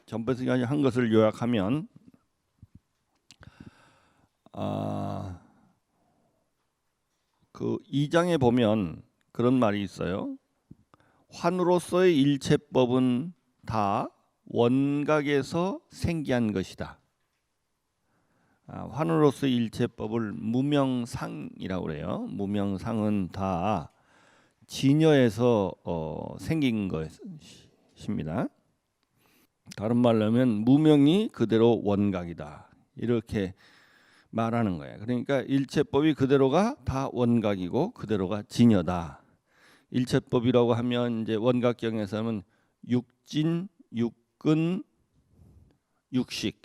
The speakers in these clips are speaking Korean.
전번 시간에 한 것을 요약하면 그 2장에 보면 그런 말이 있어요. 환으로서의 일체법은 다 원각에서 생기한 것이다. 환으로서의 일체법을 무명상이라고 그래요. 무명상은 다 진여에서 생긴 것입니다. 다른 말로 하면 무명이 그대로 원각이다. 이렇게 말하는 거예요. 그러니까 일체법이 그대로가 다 원각이고 그대로가 진여다. 일체법이라고 하면 이제 원각경에서는 육진, 육근, 육식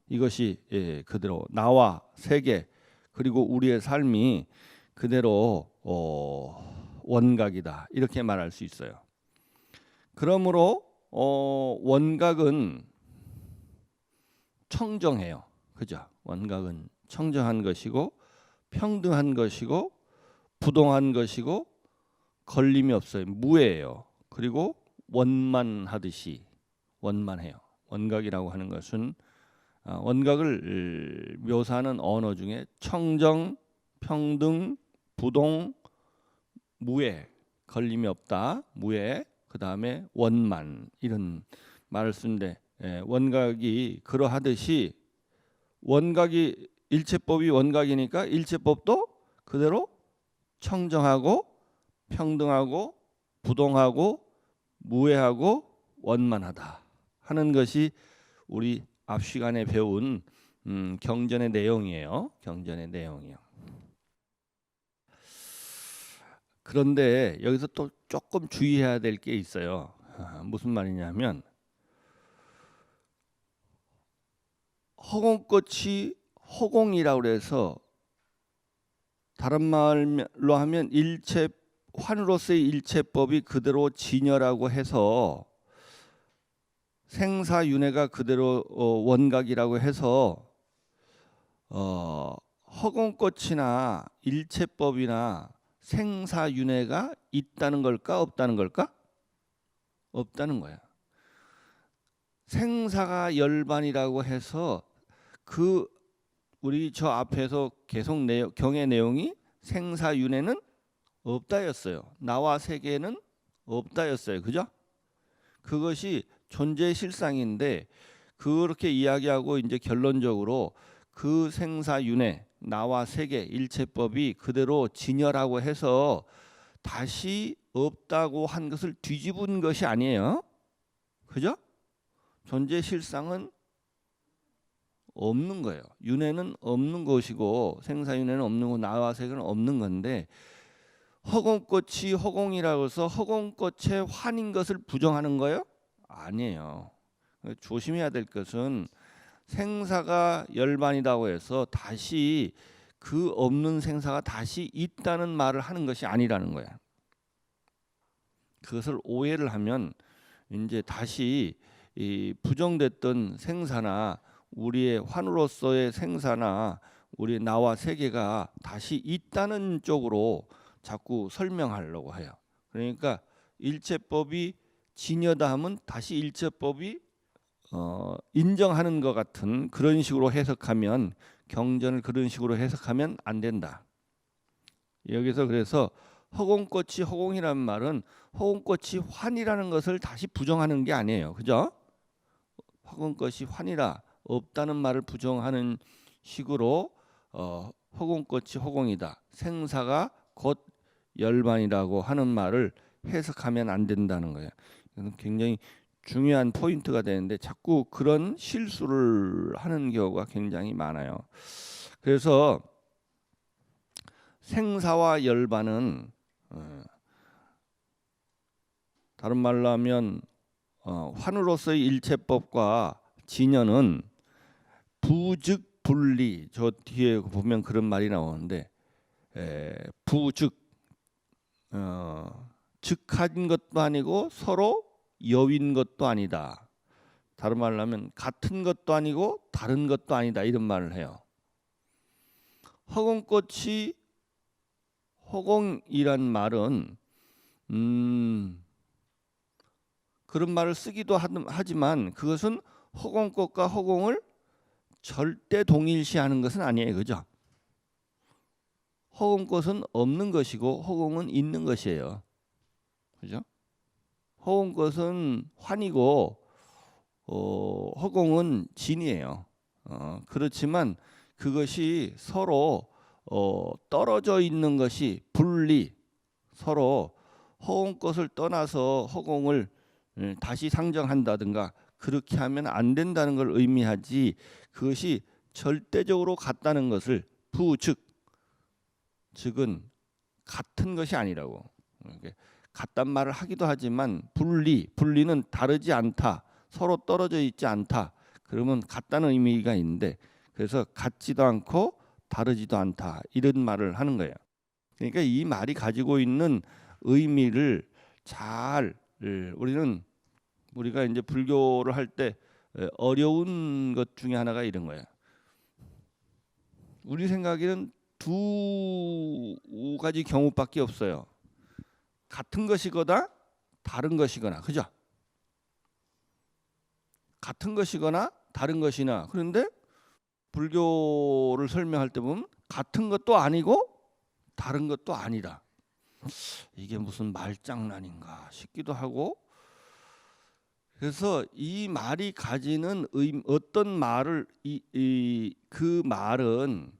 이것이 그대로 나와 세계 그리고 우리의 삶이 그대로 원각이다. 이렇게 말할 수 있어요. 그러므로 원각은 청정해요. 그죠? 원각은 청정한 것이고 평등한 것이고 부동한 것이고 걸림이 없어요. 무예요. 그리고 원만하듯이 원만해요. 원각이라고 하는 것은 원각을 묘사하는 언어 중에 청정, 평등, 부동, 무예, 걸림이 없다, 무예, 그 다음에 원만 이런 말을 쓰는데 원각이 그러하듯이 원각이 일체법이 원각이니까 일체법도 그대로 청정하고 평등하고 부동하고 무해하고 원만하다 하는 것이 우리 앞 시간에 배운 경전의 내용이에요. 경전의 내용이요. 그런데 여기서 또 조금 주의해야 될 게 있어요. 무슨 말이냐면 허공꽃이 허공이라고 해서 다른 말로 하면 일체 환으로서의 일체법이 그대로 진여라고 해서 생사윤회가 그대로 원각이라고 해서 허공꽃이나 일체법이나 생사윤회가 있다는 걸까 없다는 걸까? 없다는 거야. 생사가 열반이라고 해서 그 우리 저 앞에서 계속 경의 내용이 생사윤회는 없다였어요. 나와 세계는 없다였어요. 그죠? 그것이 존재의 실상인데 그렇게 이야기하고 이제 결론적으로 그 생사윤회 나와 세계 일체법이 그대로 진여라고 해서 다시 없다고 한 것을 뒤집은 것이 아니에요. 그죠? 존재의 실상은 없는 거예요. 윤회는 없는 것이고 생사윤회는 없는 거 나와 세계는 없는 건데 허공꽃이 허공이라고 해서 허공꽃의 환인 것을 부정하는 거예요? 아니에요. 조심해야 될 것은 생사가 열반이라고 해서 다시 그 없는 생사가 다시 있다는 말을 하는 것이 아니라는 거야. 그것을 오해를 하면 이제 다시 이 부정됐던 생사나 우리의 환으로서의 생사나 우리 나와 세계가 다시 있다는 쪽으로 자꾸 설명하려고 해요. 그러니까 일체법이 진여다 하면 다시 일체법이 인정하는 것 같은 그런 식으로 해석하면 경전을 그런 식으로 해석하면 안 된다. 여기서 그래서 허공꽃이 허공이라는 말은 허공꽃이 환이라는 것을 다시 부정하는 게 아니에요. 그죠? 허공꽃이 환이라 없다는 말을 부정하는 식으로 허공꽃이 허공이다. 생사가 곧 열반이라고 하는 말을 해석하면 안 된다는 거예요. 이건 굉장히 중요한 포인트가 되는데 자꾸 그런 실수를 하는 경우가 굉장히 많아요. 그래서 생사와 열반은 다른 말로 하면 환으로서의 일체법과 진여는 부즉 분리. 저 뒤에 보면 그런 말이 나오는데 부즉 즉한 것도 아니고 서로 여윈 것도 아니다. 다른 말로 하면 같은 것도 아니고 다른 것도 아니다. 이런 말을 해요. 허공꽃이 허공이란 말은 그런 말을 쓰기도 하지만 그것은 허공꽃과 허공을 절대 동일시하는 것은 아니에요. 그죠? 허공꽃은 없는 것이고 허공은 있는 것이에요. 그죠? 허공꽃은 환이고 허공은 진이에요. 그렇지만 그것이 서로 떨어져 있는 것이 분리, 서로 허공꽃을 떠나서 허공을 다시 상정한다든가 그렇게 하면 안 된다는 걸 의미하지, 그것이 절대적으로 같다는 것을 즉은 같은 것이 아니라고. 같단 말을 하기도 하지만 분리는 다르지 않다, 서로 떨어져 있지 않다, 그러면 같다는 의미가 있는데, 그래서 같지도 않고 다르지도 않다 이런 말을 하는 거예요. 그러니까 이 말이 가지고 있는 의미를 잘 우리가 이제 불교를 할 때 어려운 것 중에 하나가 이런 거예요. 우리 생각에는 두 가지 경우밖에 없어요. 같은 것이거나 다른 것이거나, 그죠? 같은 것이거나 다른 것이나. 그런데 불교를 설명할 때 보면 같은 것도 아니고 다른 것도 아니다. 이게 무슨 말장난인가 싶기도 하고. 그래서 이 말이 가지는 어떤 말을 그 말은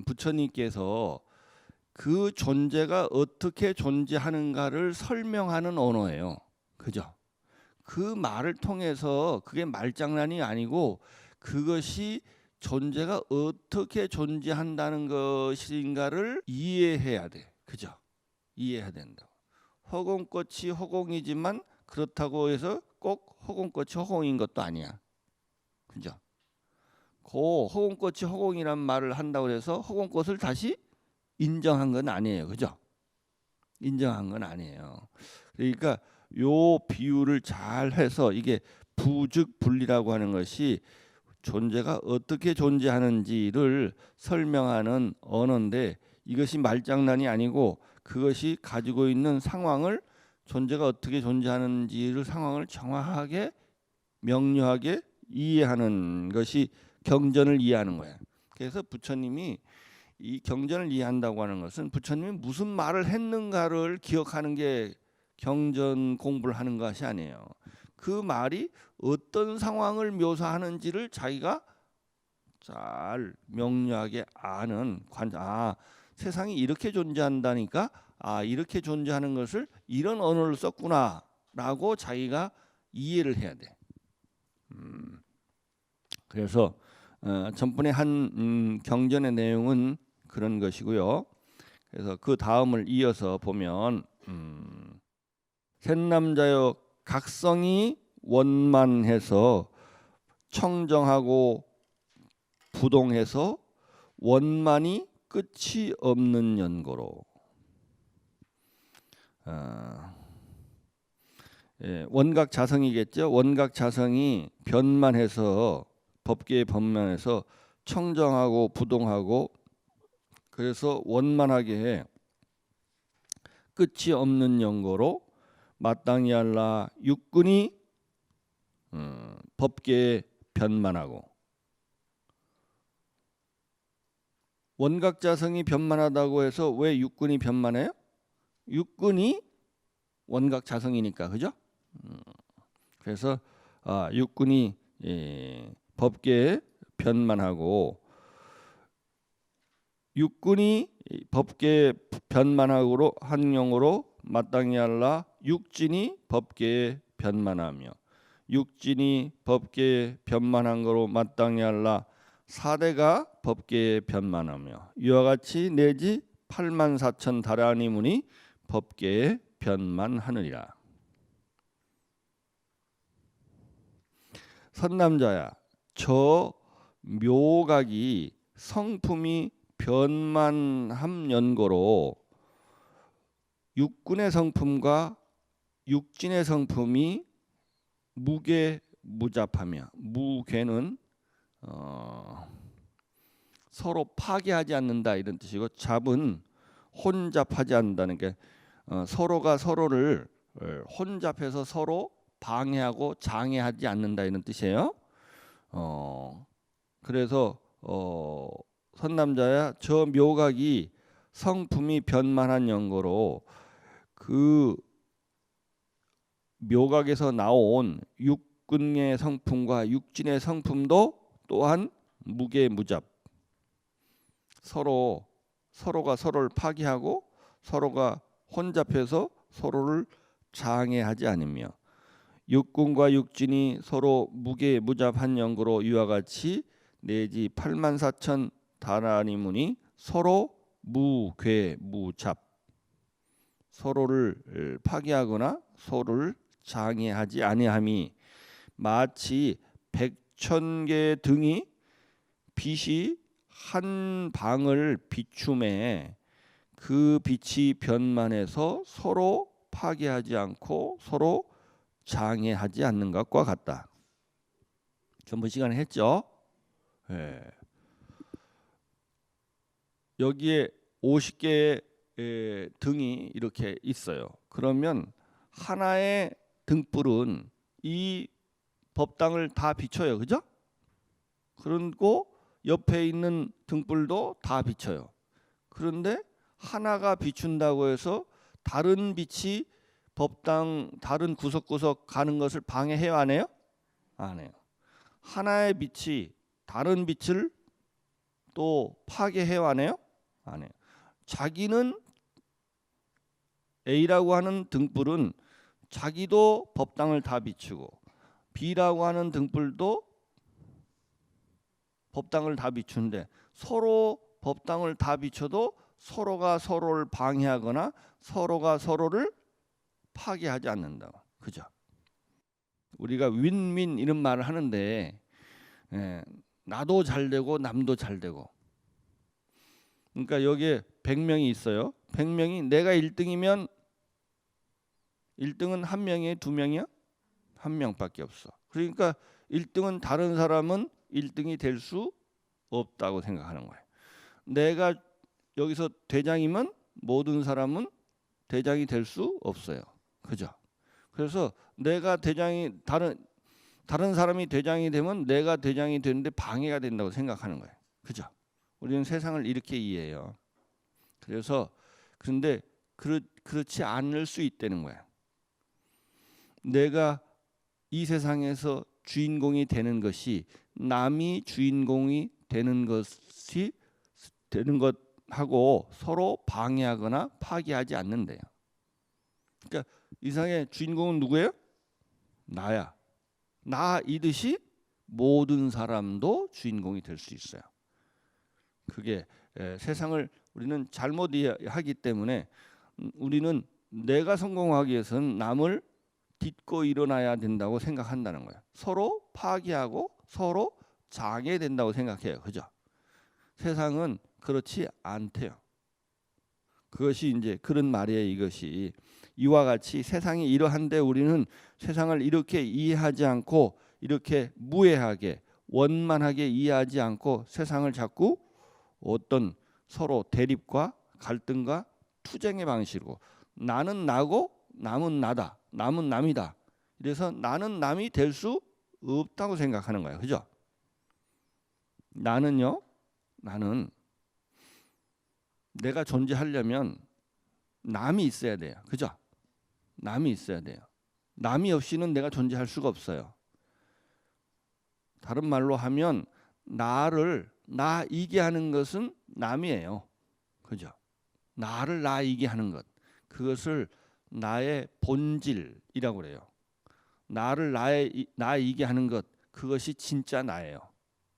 부처님께서 그 존재가 어떻게 존재하는가를 설명하는 언어예요. 그죠? 그 말을 통해서, 그게 말장난이 아니고 그것이 존재가 어떻게 존재한다는 것인가를 이해해야 돼. 그죠? 이해해야 된다. 허공꽃이 허공이지만 그렇다고 해서 꼭 허공꽃이 허공인 것도 아니야. 그죠? 그 허공꽃이 허공이란 말을 한다고 해서 허공꽃을 다시 인정한 건 아니에요. 그죠? 인정한 건 아니에요. 그러니까 요 비유를 잘 해서, 이게 부즉분리라고 하는 것이 존재가 어떻게 존재하는지를 설명하는 언어인데, 이것이 말장난이 아니고 그것이 가지고 있는 상황을, 존재가 어떻게 존재하는지를 상황을 정확하게 명료하게 이해하는 것이 경전을 이해하는 거예요. 그래서 부처님이 이 경전을 이해한다고 하는 것은 부처님이 무슨 말을 했는가를 기억하는 게 경전 공부를 하는 것이 아니에요. 그 말이 어떤 상황을 묘사하는지를 자기가 잘 명료하게 아는 세상이 이렇게 존재한다니까, 이렇게 존재하는 것을 이런 언어를 썼구나라고 자기가 이해를 해야 돼. 그래서 전번에 한 경전의 내용은 그런 것이고요. 그래서 그 다음을 이어서 보면 셋남자여 각성이 원만해서 청정하고 부동해서 원만이 끝이 없는 연고로. 원각자성이겠죠. 원각자성이 변만해서, 법계의 변만해서 청정하고 부동하고, 그래서 원만하게 해 끝이 없는 연고로 마땅히 할라 육군이 법계에 변만하고. 원각자성이 변만하다고 해서 왜 육군이 변만해요? 육군이 원각자성이니까, 그죠? 그래서 육군이 법계에 변만하고, 육군이 법계에 변만하고로 한 용어로 마땅히 할라 육진이 법계에 변만하며, 육진이 법계에 변만한 거로 마땅히 할라 사대가 법계에 변만하며, 이와 같이 내지 84,000 다라니문이 법계에 변만하느니라. 선남자야, 저 묘각이 성품이 변만함 연고로 육군의 성품과 육진의 성품이 무괴 무잡하며, 무괴는 서로 파괴하지 않는다 이런 뜻이고, 잡은 혼잡하지 않는다는 게 서로가 서로를 혼잡해서 서로 방해하고 장애하지 않는다 이런 뜻이에요. 그래서 선남자야 저 묘각이 성품이 변만한 연고로 그 묘각에서 나온 육근의 성품과 육진의 성품도 또한 무계무잡 서로가 서로를 파괴하고 서로가 혼잡해서 서로를 장애하지 않으며 육군과 육진이 서로 무계무잡한 연고로 이와 같이 내지 84,000 다라니문이 서로 무괴무잡 서로를 파괴하거나 서로를 장애하지 아니함이 마치 100,000개 등이 빛이 한 방을 비춤에 그 빛이 변만해서 서로 파괴하지 않고 서로 장애하지 않는 것과 같다. 전번 시간에 했죠. 예. 여기에 50개의 등이 이렇게 있어요. 그러면 하나의 등불은 이 법당을 다 비춰요. 그죠? 그리고 옆에 있는 등불도 다 비춰요. 그런데 하나가 비춘다고 해서 다른 빛이 법당 다른 구석구석 가는 것을 방해해요? 안 해요? 안 해요. 하나의 빛이 다른 빛을 또 파괴해요? 안 해요? 안 해요. 자기는 A라고 하는 등불은 자기도 법당을 다 비추고 B라고 하는 등불도 법당을 다 비추는데 서로 법당을 다 비춰도 서로가 서로를 방해하거나 서로가 서로를 파괴하지 않는다. 그죠? 우리가 윈윈 이런 말을 하는데 나도 잘 되고 남도 잘 되고 그러니까 여기에 100명이 있어요. 100명이 내가 1등이면 1등은 한 명이에요? 두 명이야? 한 명밖에 없어. 그러니까 1등은 다른 사람은 1등이 될 수 없다고 생각하는 거예요. 내가 여기서 대장이면 모든 사람은 대장이 될 수 없어요. 그죠? 그래서 내가 대장이 다른 사람이 대장이 되면 내가 대장이 되는데 방해가 된다고 생각하는 거예요. 그죠? 우리는 세상을 이렇게 이해해요. 그래서 그런데 그렇지 않을 수 있다는 거예요. 내가 이 세상에서 주인공이 되는 것이 남이 주인공이 되는 것하고 서로 방해하거나 파괴하지 않는데요. 그러니까 이 세상의 주인공은 누구예요? 나야. 나이듯이 모든 사람도 주인공이 될 수 있어요. 그게 세상을 우리는 잘못 이해하기 때문에 우리는 내가 성공하기 위해서는 남을 딛고 일어나야 된다고 생각한다는 거예요. 서로 파괴하고 서로 장애된다고 생각해요. 그죠? 세상은 그렇지 않대요. 그것이 이제 그런 말이에요. 이것이 이와 같이 세상이 이러한데 우리는 세상을 이렇게 이해하지 않고 이렇게 무해하게 원만하게 이해하지 않고 세상을 자꾸 어떤 서로 대립과 갈등과 투쟁의 방식으로 나는 나고 남은 나다. 남은 남이다. 그래서 나는 남이 될 수 없다고 생각하는 거예요. 그죠? 나는 내가 존재하려면 남이 있어야 돼요. 그죠? 남이 있어야 돼요. 남이 없이는 내가 존재할 수가 없어요. 다른 말로 하면 나이게 하는 것은 남이에요. 그죠? 나를 나이게 하는 것. 그것을 나의 본질이라고 그래요. 나를 나이게 하는 것. 그것이 진짜 나예요.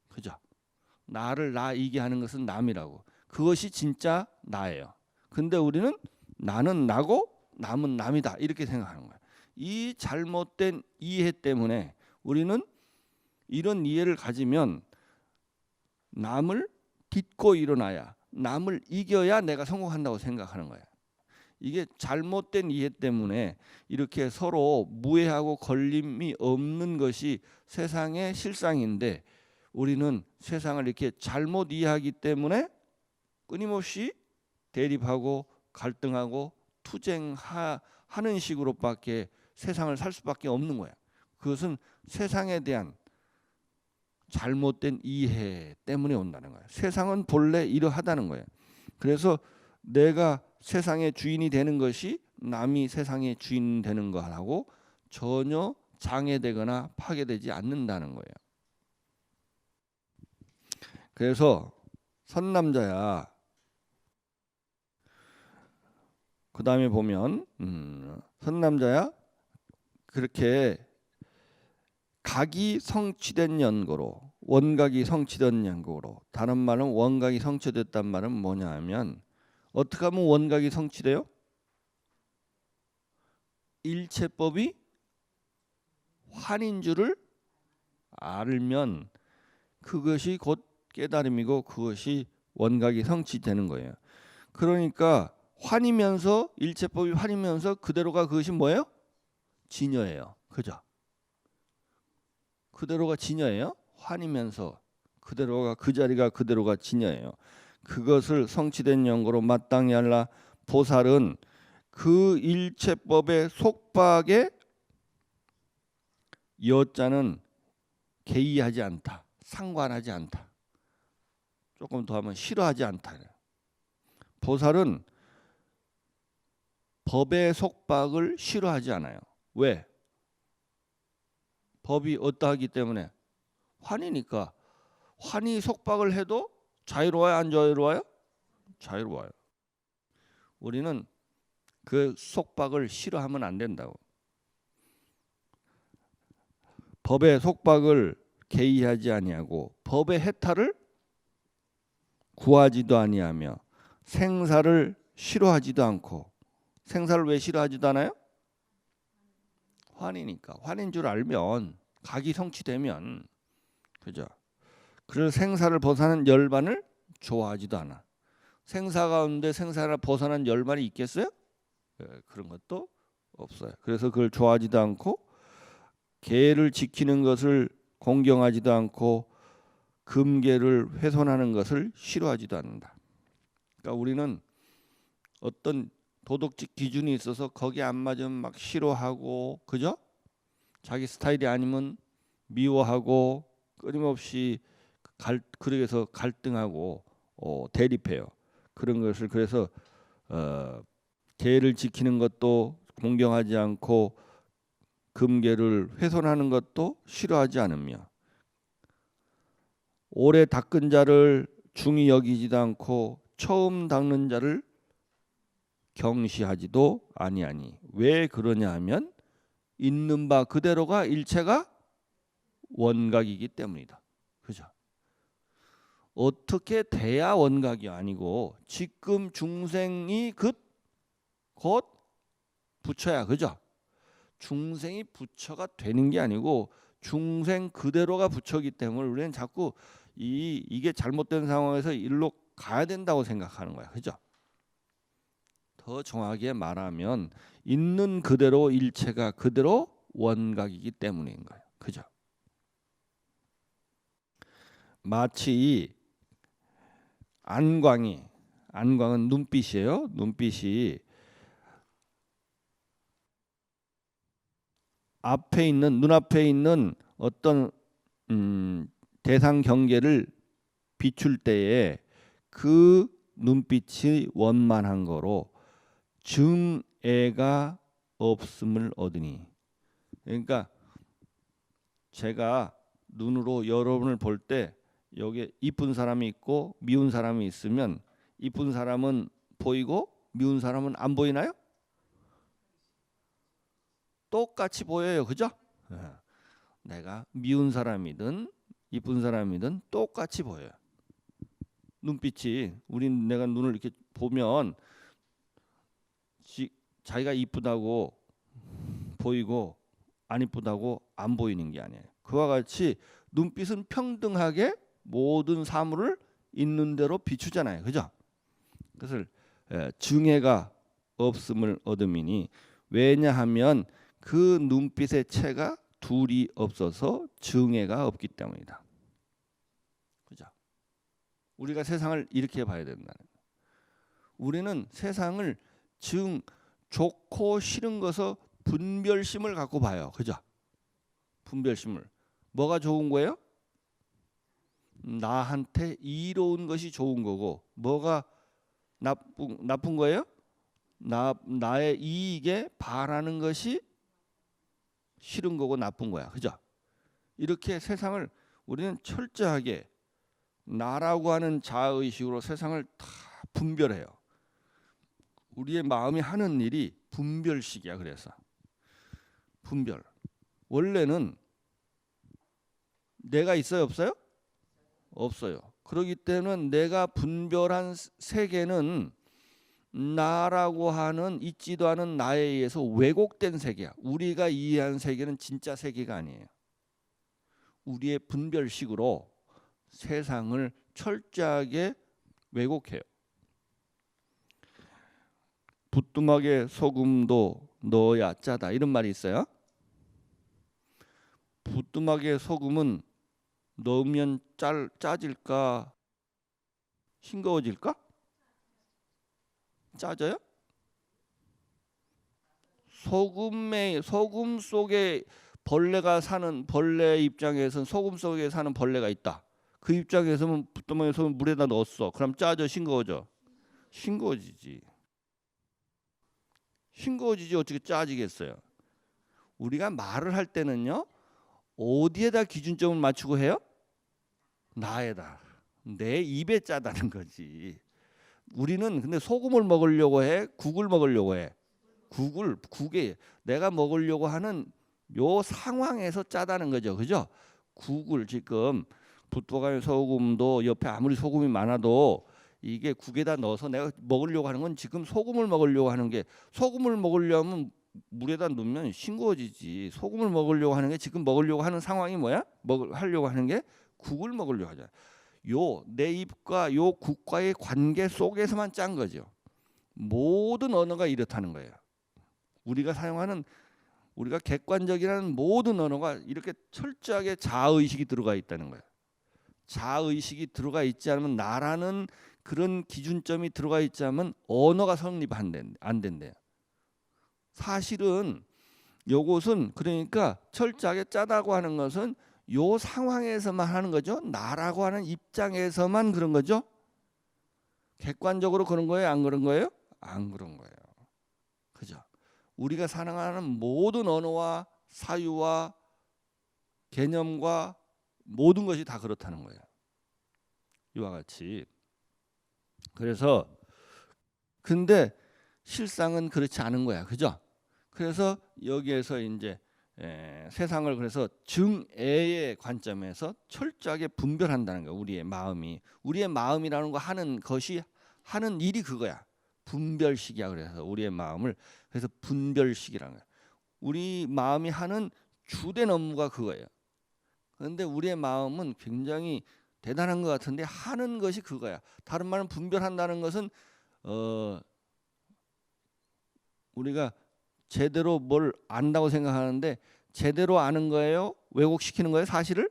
그죠? 나를 나이게 하는 것은 남이라고. 그것이 진짜 나예요. 근데 우리는 나는 나고 남은 남이다. 이렇게 생각하는 거예요. 이 잘못된 이해 때문에 우리는 이런 이해를 가지면 남을 딛고 일어나야 남을 이겨야 내가 성공한다고 생각하는 거예요. 이게 잘못된 이해 때문에 이렇게 서로 무해하고 걸림이 없는 것이 세상의 실상인데 우리는 세상을 이렇게 잘못 이해하기 때문에 끊임없이 대립하고 갈등하고 투쟁하는 식으로밖에 세상을 살 수밖에 없는 거야. 그것은 세상에 대한 잘못된 이해 때문에 온다는 거야. 세상은 본래 이러하다는 거야. 그래서 내가 세상의 주인이 되는 것이 남이 세상의 주인 되는 거하고 전혀 장애되거나 파괴되지 않는다는 거예요. 그래서 선남자야. 그 다음에 보면 선남자야 그렇게 각이 성취된 연고로 원각이 성취된 연고로 다른 말은 원각이 성취됐단 말은 뭐냐 하면 어떻게 하면 원각이 성취돼요? 일체법이 환인 줄을 알면 그것이 곧 깨달음이고 그것이 원각이 성취되는 거예요. 그러니까 환이면서 일체법이 환이면서 그대로가 그것이 뭐예요? 진여예요. 그죠? 그대로가 진여예요. 환이면서 그대로가 그 자리가 그대로가 진여예요. 그것을 성취된 연고로 마땅히 알라. 보살은 그 일체법의 속박에 여자는 개의하지 않다. 상관하지 않다. 조금 더 하면 싫어하지 않다. 보살은 법의 속박을 싫어하지 않아요. 왜? 법이 어떠하기 때문에 환이니까. 환이 속박을 해도 자유로워요? 안 자유로워요? 자유로워요. 우리는 그 속박을 싫어하면 안 된다고. 법의 속박을 개의하지 아니하고 법의 해탈을 구하지도 아니하며 생사를 싫어하지도 않고. 생사를 왜 싫어하지도 않아요? 환이니까. 환인 줄 알면 각이 성취되면 그죠? 그래서 생사를 벗어난 열반을 좋아하지도 않아. 생사 가운데 생사를 벗어난 열반이 있겠어요? 그런 것도 없어요. 그래서 그걸 좋아하지도 않고 계를 지키는 것을 공경하지도 않고 금계를 훼손하는 것을 싫어하지도 않는다. 그러니까 우리는 어떤 도덕적 기준이 있어서 거기 안 맞으면 막 싫어하고 그죠? 자기 스타일이 아니면 미워하고 끊임없이 그래서 갈등하고 대립해요. 그런 것을 그래서 계를 지키는 것도 공경하지 않고 금계를 훼손하는 것도 싫어하지 않으며 오래 닦은 자를 중히 여기지도 않고 처음 닦는 자를 경시하지도 아니하니. 왜 그러냐 하면 있는 바 그대로가 일체가 원각이기 때문이다. 그죠? 어떻게 돼야 원각이 아니고 지금 중생이 곧 부처야. 그죠? 중생이 부처가 되는 게 아니고 중생 그대로가 부처이기 때문에 우리는 자꾸 이게 잘못된 상황에서 일로 가야 된다고 생각하는 거야. 그죠? 더 정확하게 말하면 있는 그대로 일체가 그대로 원각이기 때문인 거예요. 그죠? 마치 안광은 눈빛이에요. 눈빛이 눈앞에 있는 어떤 대상 경계를 비출 때에 그 눈빛이 원만한 거로 증애가 없음을 얻으니. 그러니까 제가 눈으로 여러분을 볼 때 여기 이쁜 사람이 있고 미운 사람이 있으면 이쁜 사람은 보이고 미운 사람은 안 보이나요? 똑같이 보여요. 그죠? 내가 미운 사람이든 이쁜 사람이든 똑같이 보여요. 눈빛이 내가 눈을 이렇게 보면 자기가 이쁘다고 보이고 안 이쁘다고 안 보이는 게 아니에요. 그와 같이 눈빛은 평등하게 모든 사물을 있는 대로 비추잖아요. 그죠? 그것을 증애가 없음을 얻음이니. 왜냐하면 그 눈빛의 체가 둘이 없어서 증애가 없기 때문이다. 그죠? 우리가 세상을 이렇게 봐야 된다는 거예요. 우리는 세상을 좋고 싫은 것을 분별심을 갖고 봐요. 그죠? 분별심을. 뭐가 좋은 거예요? 나한테 이로운 것이 좋은 거고, 뭐가 나쁜 거예요? 나의 이익에 반하는 것이 싫은 거고 나쁜 거야. 그죠? 이렇게 세상을 우리는 철저하게 나라고 하는 자아의식으로 세상을 다 분별해요. 우리의 마음이 하는 일이 분별식이야. 그래서 분별. 원래는 내가 있어요, 없어요? 없어요. 그렇기 때문에 내가 분별한 세계는 나라고 하는 있지도 않은 나에 의해서 왜곡된 세계야. 우리가 이해한 세계는 진짜 세계가 아니에요. 우리의 분별식으로 세상을 철저하게 왜곡해요. 부뚜막에 소금도 넣어야 짜다, 이런 말이 있어요. 부뚜막에 소금은 넣으면 짜질까? 싱거워질까? 짜져요? 소금 속에 벌레가 사는, 벌레 입장에서는 소금 속에 사는 벌레가 있다. 그 입장에서는 부뚜막에 소금 물에다 넣었어. 그럼 짜져, 싱거워져? 싱거워지지. 싱거워지지 어떻게 짜지겠어요? 우리가 말을 할 때는요, 어디에다 기준점을 맞추고 해요? 나에다. 내 입에 짜다는 거지. 우리는 근데 소금을 먹으려고 해? 국을 먹으려고 해? 국에 내가 먹으려고 하는 요 상황에서 짜다는 거죠. 그죠? 국을 지금 부뚜막에 소금도 옆에 아무리 소금이 많아도 이게 국에다 넣어서 내가 먹으려고 하는 건 지금 소금을 먹으려고 하는 게, 소금을 먹으려면 물에다 넣으면 싱거워지지. 소금을 먹으려고 하는 게, 지금 먹으려고 하는 상황이 뭐야? 하려고 하는 게 국을 먹으려고 하잖아. 요 내 입과 요 국과의 관계 속에서만 짠 거죠. 모든 언어가 이렇다는 거예요. 우리가 사용하는, 우리가 객관적이라는 모든 언어가 이렇게 철저하게 자아의식이 들어가 있다는 거예요. 자아의식이 들어가 있지 않으면, 나라는 그런 기준점이 들어가 있지 않으면 언어가 성립 안 된대요. 사실은 요것은, 그러니까 철저하게 짜다고 하는 것은 요 상황에서만 하는 거죠. 나라고 하는 입장에서만 그런 거죠. 객관적으로 그런 거예요? 안 그런 거예요? 안 그런 거예요. 그죠? 우리가 사용하는 모든 언어와 사유와 개념과 모든 것이 다 그렇다는 거예요. 이와 같이. 그래서 근데 실상은 그렇지 않은 거야. 그죠? 그래서 여기에서 이제 세상을 그래서 증애의 관점에서 철저하게 분별한다는 거야. 우리의 마음이라는 거 하는 것이, 하는 일이 그거야. 분별식이야. 그래서 우리의 마음을, 그래서 분별식이라는 거야. 우리 마음이 하는 주된 업무가 그거예요. 그런데 우리의 마음은 굉장히 대단한 것 같은데 하는 것이 그거야. 다른 말은 분별한다는 것은 우리가 제대로 뭘 안다고 생각하는데, 제대로 아는 거예요? 왜곡시키는 거예요? 사실을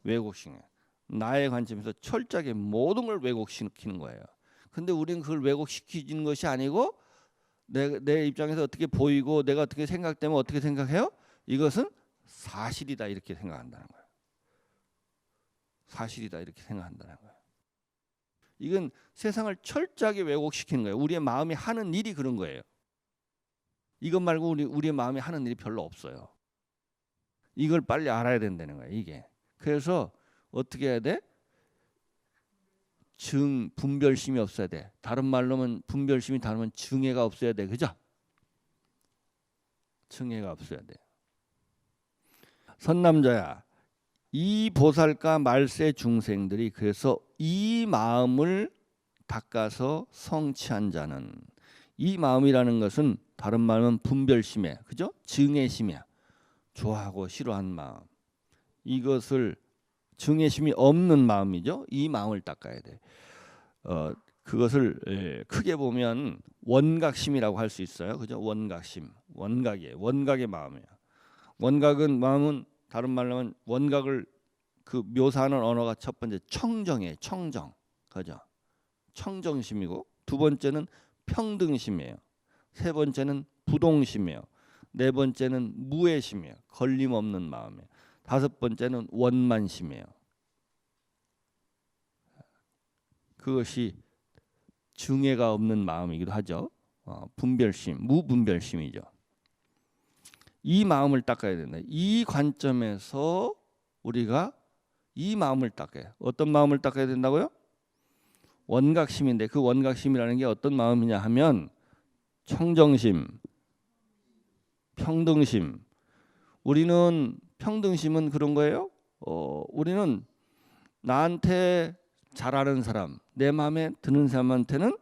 왜곡시키는 거예요. 나의 관점에서 철저하게 모든 걸 왜곡시키는 거예요. 근데 우리는 그걸 왜곡시키는 것이 아니고, 내 입장에서 어떻게 보이고 내가 어떻게 생각되면 어떻게 생각해요? 이것은 사실이다, 이렇게 생각한다는 거예요. 사실이다, 이렇게 생각한다는 거예요. 이건 세상을 철저하게 왜곡시키는 거예요. 우리의 마음이 하는 일이 그런 거예요. 이것 말고 우리의 마음이 하는 일이 별로 없어요. 이걸 빨리 알아야 된다는 거예요. 이게. 그래서 어떻게 해야 돼? 분별심이 없어야 돼. 다른 말로는 분별심이 다르면 증애가 없어야 돼. 그죠? 증애가 없어야 돼. 선남자야, 이 보살과 말세 중생들이 그래서 이 마음을 닦아서 성취한 자는, 이 마음이라는 것은 다른 말은 분별심에, 그죠? 증애심이야. 좋아하고 싫어하는 마음. 이것을, 증애심이 없는 마음이죠. 이 마음을 닦아야 돼. 그것을 크게 보면 원각심이라고 할 수 있어요. 그죠? 원각심. 원각의 마음이야. 마음은 다른 말로 하면 원각을 그 묘사하는 언어가 첫 번째 청정이에요. 청정. 그죠? 청정심이고, 두 번째는 평등심이에요. 세 번째는 부동심이에요. 네 번째는 무애심이에요. 걸림없는 마음이에요. 다섯 번째는 원만심이에요. 그것이 증애가 없는 마음이기도 하죠. 분별심, 무분별심이죠. 이 마음을 닦아야 된다. 이 관점에서 우리가 이 마음을 닦아요. 어떤 마음을 닦아야 된다고요? 원각심인데 그 원각심이라는 게 어떤 마음이냐 하면 청정심, 평등심. 우리는 평등심은 그런 거예요. 우리는 나한테 잘하는 사람, 내 마음에 드는 사람한테는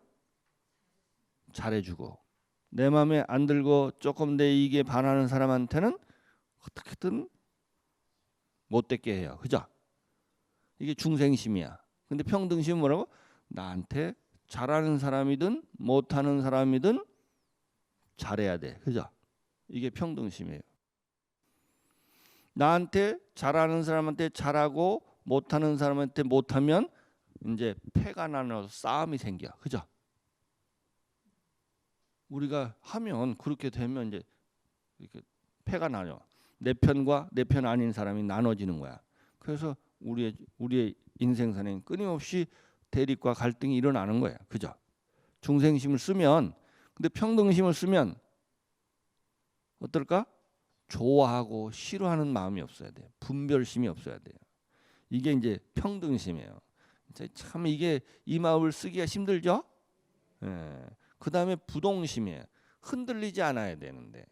잘해주고 내 마음에 안 들고 조금 내 이익에 반하는 사람한테는 어떻게든 못되게 해요. 그죠? 이게 중생심이야. 근데 평등심은 뭐라고? 나한테 잘하는 사람이든 못하는 사람이든 잘해야 돼. 그죠? 이게 평등심이에요. 나한테 잘하는 사람한테 잘하고 못하는 사람한테 못하면 이제 패가 나눠서 싸움이 생겨. 그죠? 우리가 하면 그렇게 되면 이제 이렇게 패가 나죠. 내 편과 내 편 아닌 사람이 나눠지는 거야. 그래서 우리의 인생사는 끊임없이 대립과 갈등이 일어나는 거예요. 그죠? 중생심을 쓰면, 근데 평등심을 쓰면 어떨까? 좋아하고 싫어하는 마음이 없어야 돼요. 분별심이 없어야 돼요. 이게 이제 평등심이에요. 참 이게 이 마음을 쓰기가 힘들죠? 예. 그 다음에 부동심이에요. 흔들리지 않아야 되는데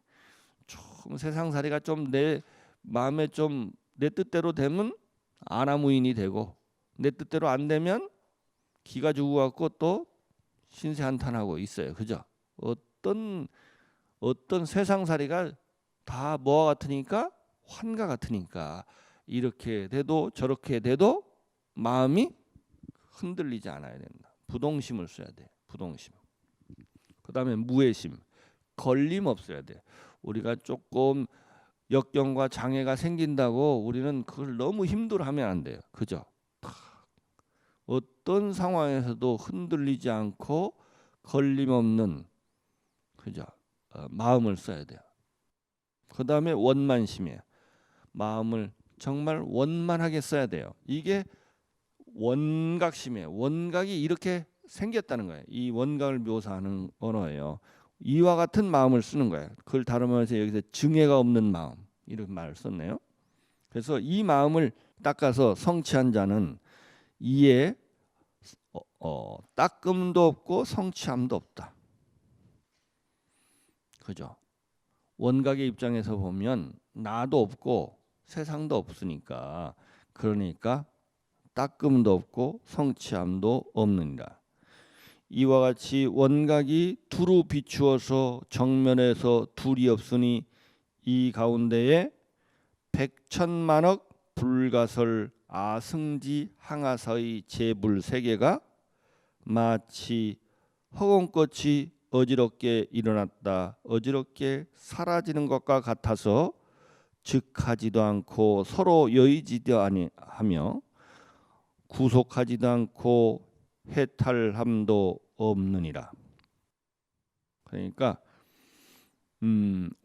좀 세상살이가 좀 내 마음에 좀 내 뜻대로 되면 아나무인이 되고 내 뜻대로 안 되면 기가 죽어갖고 또 신세한탄하고 있어요. 그죠? 어떤 세상살이가 다 뭐와 같으니까 환과 같으니까 이렇게 돼도 저렇게 돼도 마음이 흔들리지 않아야 된다. 부동심을 써야 돼. 부동심. 그 다음에 무애심. 걸림 없어야 돼. 우리가 조금 역경과 장애가 생긴다고 우리는 그걸 너무 힘들어하면 안 돼요. 그죠? 어떤 상황에서도 흔들리지 않고 걸림 없는 그죠? 마음을 써야 돼요. 그 다음에 원만심이에요. 마음을 정말 원만하게 써야 돼요. 이게 원각심이에요. 원각이 이렇게 생겼다는 거예요. 이 원각을 묘사하는 언어예요. 이와 같은 마음을 쓰는 거예요. 그걸 다루면서 여기서 증애가 없는 마음 이런 말을 썼네요. 그래서 이 마음을 닦아서 성취한 자는 이에 닦음도 없고 성취함도 없다. 그죠? 원각의 입장에서 보면 나도 없고 세상도 없으니까 그러니까 닦음도 없고 성취함도 없느니라. 이와 같이 원각이 두루 비추어서 정면에서 둘이 없으니 이 가운데에 백천만억 불가설 아승지 항아사의 재불 세계가 마치 허공꽃이 어지럽게 일어났다 어지럽게 사라지는 것과 같아서 즉하지도 않고 서로 여의지도 아니하며 구속하지도 않고 해탈함도 없느니라. 그러니까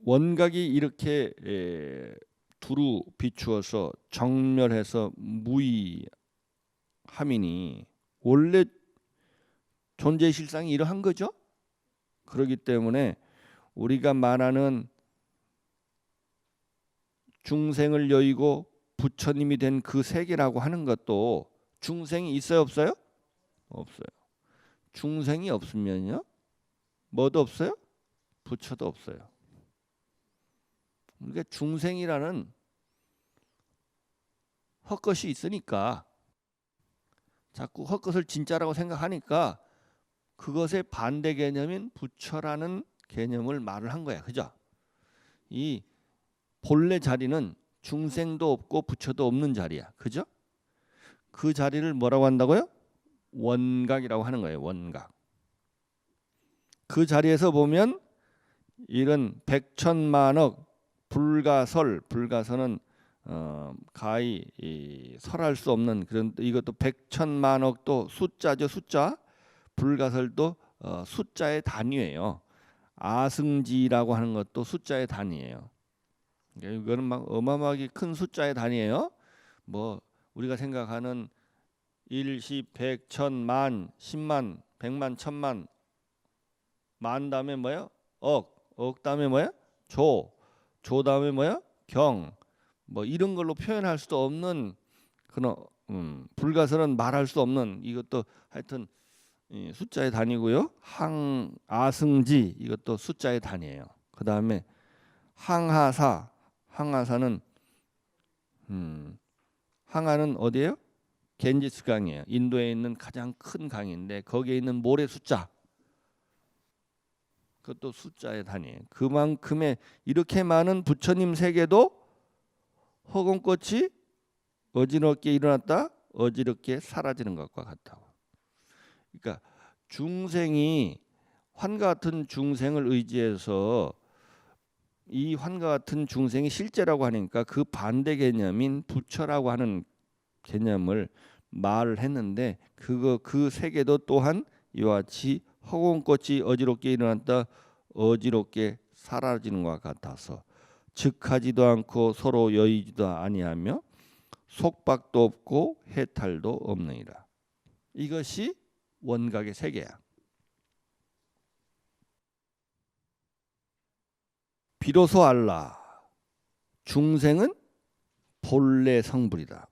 원각이 이렇게 두루 비추어서 정멸해서 무의함이니 원래 존재 실상이 이러한 거죠. 그렇기 때문에 우리가 말하는 중생을 여의고 부처님이 된 그 세계라고 하는 것도 중생이 있어요 없어요? 없어요. 중생이 없으면요 뭐도 없어요? 부처도 없어요. 그러니까 중생이라는 헛것이 있으니까 자꾸 헛것을 진짜라고 생각하니까 그것의 반대 개념인 부처라는 개념을 말을 한 거야. 그죠? 이 본래 자리는 중생도 없고 부처도 없는 자리야. 그죠? 그 자리를 뭐라고 한다고요? 원각이라고 하는 거예요. 원각. 그 자리에서 보면 이런 백천만억 불가설은 가히 설할 수 없는 그런 이것도 백천만억도 숫자죠. 숫자. 불가설도 숫자의 단위예요. 아승지라고 하는 것도 숫자의 단위예요. 이거는 막 어마어마하게 큰 숫자의 단위예요. 뭐 우리가 생각하는 1, 10, 100, 1000, 만, 10만, 100만, 1000만, 만 다음에 뭐야? 억 다음에 뭐야? 조 다음에 뭐야? 경. 뭐 이런 걸로 표현할 수도 없는 그런 불가설은 말할 수 없는 이것도 하여튼 숫자의 단위고요. 아승지 이것도 숫자의 단위예요. 그 다음에 항하사는 항하는 어디예요? 겐지스 강이에요. 인도에 있는 가장 큰 강인데 거기에 있는 모래 숫자 그것도 숫자의 단위예요. 그만큼의 이렇게 많은 부처님 세계도 허공꽃이 어지럽게 일어났다 어지럽게 사라지는 것과 같다고. 그러니까 중생이 환과 같은 중생을 의지해서 이 환과 같은 중생이 실제라고 하니까 그 반대 개념인 부처라고 하는 개념을 말을 했는데 그 세계도 또한 이와 같이 허공꽃이 어지럽게 일어났다 어지럽게 사라지는 것과 같아서 즉하지도 않고 서로 여의지도 아니하며 속박도 없고 해탈도 없느니라. 이것이 원각의 세계야. 비로소 알라 중생은 본래 성불이다.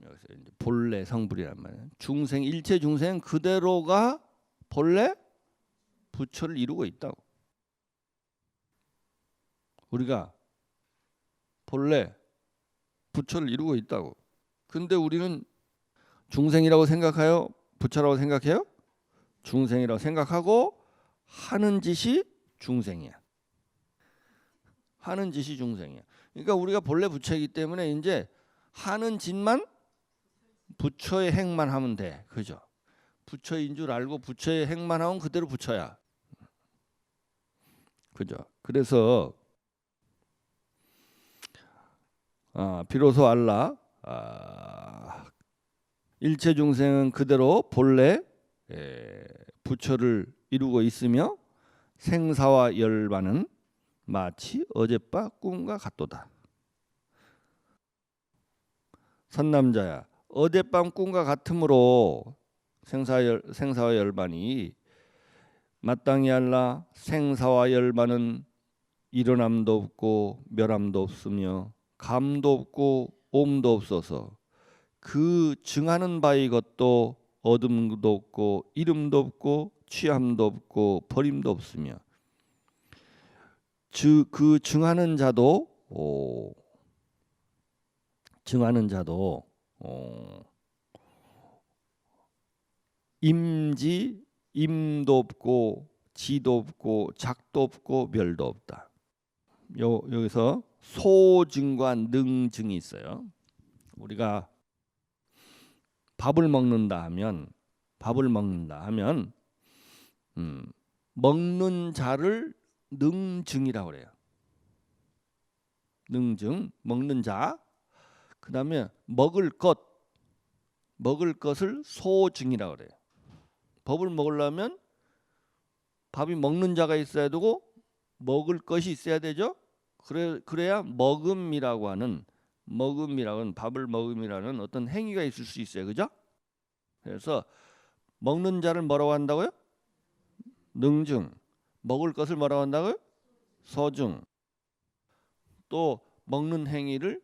여기서 이제 본래 성불이란 말이야. 중생 일체 중생 그대로가 본래 부처를 이루고 있다고. 우리가 본래 부처를 이루고 있다고. 근데 우리는 중생이라고 생각해요? 부처라고 생각해요? 중생이라고 생각하고 하는 짓이 중생이야. 하는 짓이 중생이야. 그러니까 우리가 본래 부처이기 때문에 이제 하는 짓만 부처의 행만 하면 돼. 그죠? 부처인 줄 알고 부처의 행만 하면 그대로 부처야. 그죠? 그래서 비로소 알라 일체 중생은 그대로 본래 부처를 이루고 있으며 생사와 열반은 마치 어젯밤 꿈과 같도다. 선남자야 어젯밤 꿈과 같으므로 생사와 열반이 마땅히 알라 생사와 열반은 일어남도 없고 멸함도 없으며 감도 없고 옴도 없어서 그 증하는 바의 것도 어둠도 없고 이름도 없고 취함도 없고 버림도 없으며 그 증하는 자도 임도 없고 지도 없고 작도 없고 멸도 없다. 여기서 소증과 능증이 있어요. 우리가 밥을 먹는다 하면 먹는 자를 능증이라고 그래요. 능증, 먹는 자. 그 다음에 먹을 것을 소증이라고 그래요. 밥을 먹으려면 밥이 먹는 자가 있어야 되고 먹을 것이 있어야 되죠. 그래야 먹음이라고 하는 밥을 먹음이라는 어떤 행위가 있을 수 있어요. 그죠? 그래서 먹는 자를 뭐라고 한다고요? 능증. 먹을 것을 뭐라고 한다고요? 소증. 또 먹는 행위를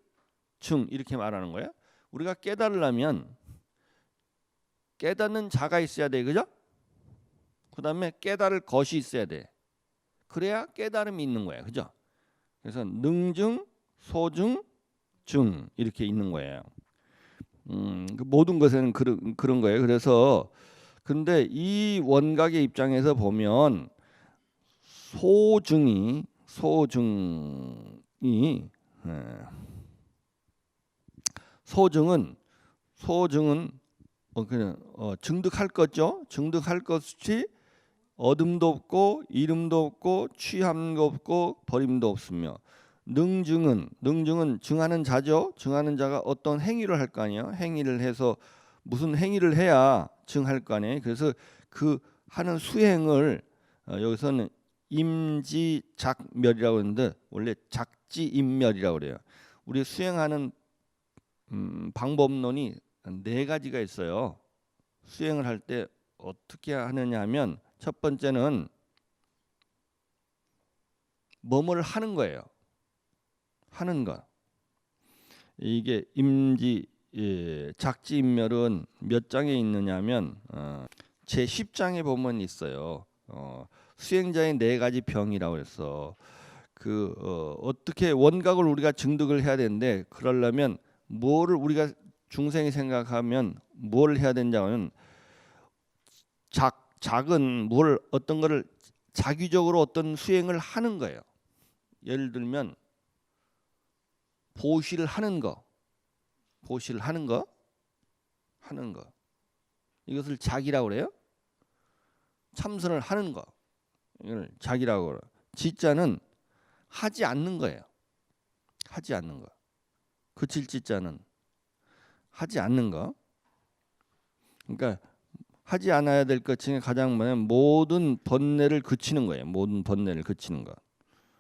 증 이렇게 말하는 거예요. 우리가 깨달으려면 깨닫는 자가 있어야 돼. 그죠? 그 다음에 깨달을 것이 있어야 돼. 그래야 깨달음이 있는 거예요. 그죠? 그래서 능증, 소증, 증 이렇게 있는 거예요. 그 모든 것에는 그런 거예요. 그래서 근데 이 원각의 입장에서 보면 소증은 그냥 증득할 거죠. 증득할 것이 어둠도 없고 이름도 없고 취함도 없고 버림도 없으며 능증은 증하는 자죠. 증하는 자가 어떤 행위를 할 거 아니에요. 행위를 해서 무슨 행위를 해야 증할 거 아니에요. 그래서 그 하는 수행을 여기서는 임지작멸이라고 하는데 원래 작지임멸이라고 그래요. 우리 수행하는 방법론이 네 가지가 있어요. 수행을 할 때 어떻게 하느냐 하면 첫 번째는 뭐뭘 하는 거예요. 하는 거. 이게 작지임멸은 몇 장에 있느냐면 제 10장에 보면 있어요. 수행자의 네 가지 병이라고 해서 어떻게 원각을 우리가 증득을 해야 되는데 그러려면 뭐를 우리가 중생이 생각하면 뭘 해야 되냐면 작은 어떤 거를 자기적으로 어떤 수행을 하는 거예요. 예를 들면 보시를 하는 거, 이것을 작이라고 그래요. 참선을 하는 거, 이걸 작이라고 그래요. 지자는 하지 않는 거예요. 하지 않는 거. 그칠 지자는 하지 않는 거. 그러니까 하지 않아야 될 것 중에 가장 뭐냐면 모든 번뇌를 그치는 거예요. 모든 번뇌를 그치는 것.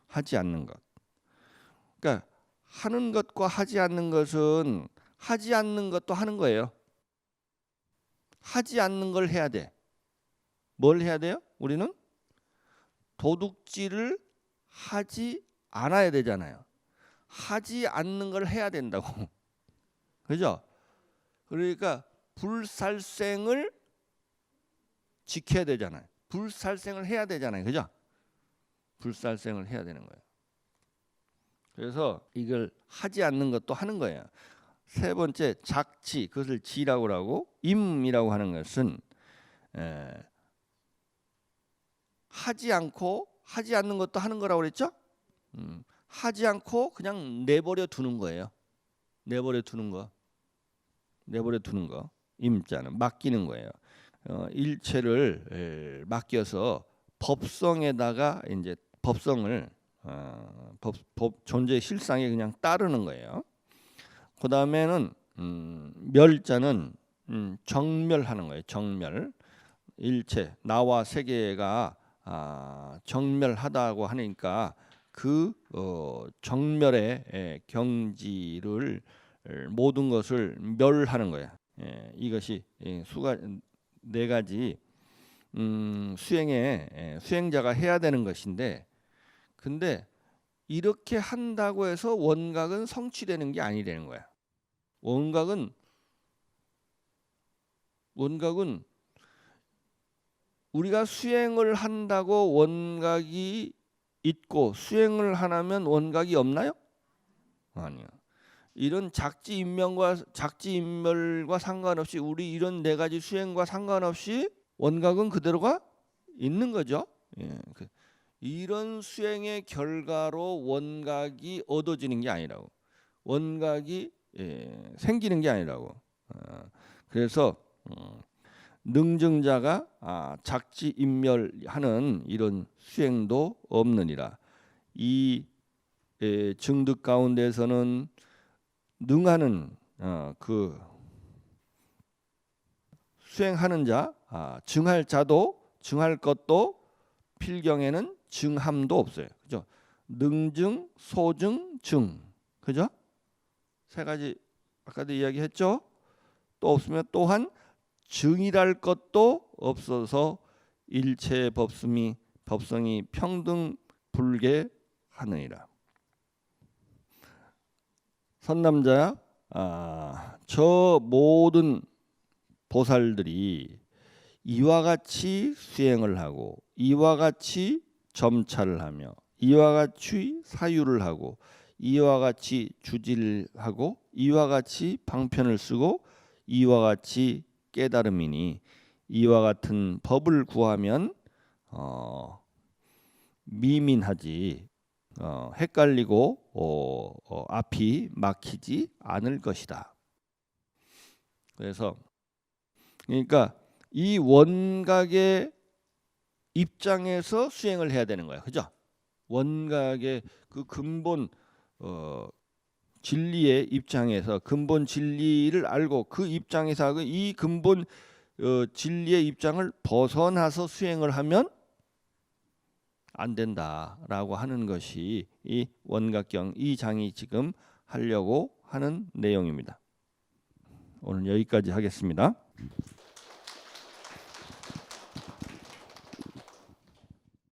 하지 않는 것. 그러니까 하는 것과 하지 않는 것은 하지 않는 것도 하는 거예요. 하지 않는 걸 해야 돼. 뭘 해야 돼요? 우리는 도둑질을 하지 않아야 되잖아요. 하지 않는 걸 해야 된다고. 그죠? 그러니까 불살생을 지켜야 되잖아요. 불살생을 해야 되잖아요. 그죠? 불살생을 해야 되는 거예요. 그래서 이걸 하지 않는 것도 하는 거예요. 세 번째 작지, 그것을 지라고 하고 임이라고 하는 것은 하지 않는 것도 하는 거라고 그랬죠? 하지 않고 그냥 내버려 두는 거예요. 내버려 두는 거. 임자는 맡기는 거예요. 일체를 맡겨서 법성에다가 이제 법성을 존재의 실상에 그냥 따르는 거예요. 그 다음에는 멸자는 정멸하는 거예요. 정멸. 일체 나와 세계가 정멸하다고 하니까 그 정멸의 경지를 모든 것을 멸하는 거예요. 이것이 네 가지 수행자가 해야 되는 것인데, 근데 이렇게 한다고 해서 원각은 성취되는 게 아니라는 거야. 원각은 우리가 수행을 한다고 원각이 있고 수행을 안 하면 원각이 없나요? 아니요. 이런 작지인멸과 상관없이 우리 이런 네 가지 수행과 상관없이 원각은 그대로가 있는 거죠. 예. 이런 수행의 결과로 원각이 얻어지는 게 아니라고. 원각이 생기는 게 아니라고. 그래서 능증자가 작지인멸하는 이런 수행도 없느니라. 이 증득 가운데서는 능하는 그 수행하는 자, 증할 것도 필경에는 증함도 없어요. 그죠? 능증, 소증, 증. 그죠? 세 가지 아까도 이야기했죠? 또 없으면 또한 증이랄 것도 없어서 일체 법성이 평등 불개하느니라. 선남자야, 저 모든 보살들이 이와 같이 수행을 하고 이와 같이 점차를 하며 이와 같이 사유를 하고 이와 같이 주지를 하고 이와 같이 방편을 쓰고 이와 같이 깨달음이니 이와 같은 법을 구하면 미민하지 헷갈리고 앞이 막히지 않을 것이다. 그래서 그러니까 이 원각의 입장에서 수행을 해야 되는 거야. 그죠? 원각의 그 근본 진리의 입장에서 근본 진리를 알고 그 입장에서 하고 이 근본 진리의 입장을 벗어나서 수행을 하면 안 된다라고 하는 것이 이 원각경 이 장이 지금 하려고 하는 내용입니다. 오늘 여기까지 하겠습니다.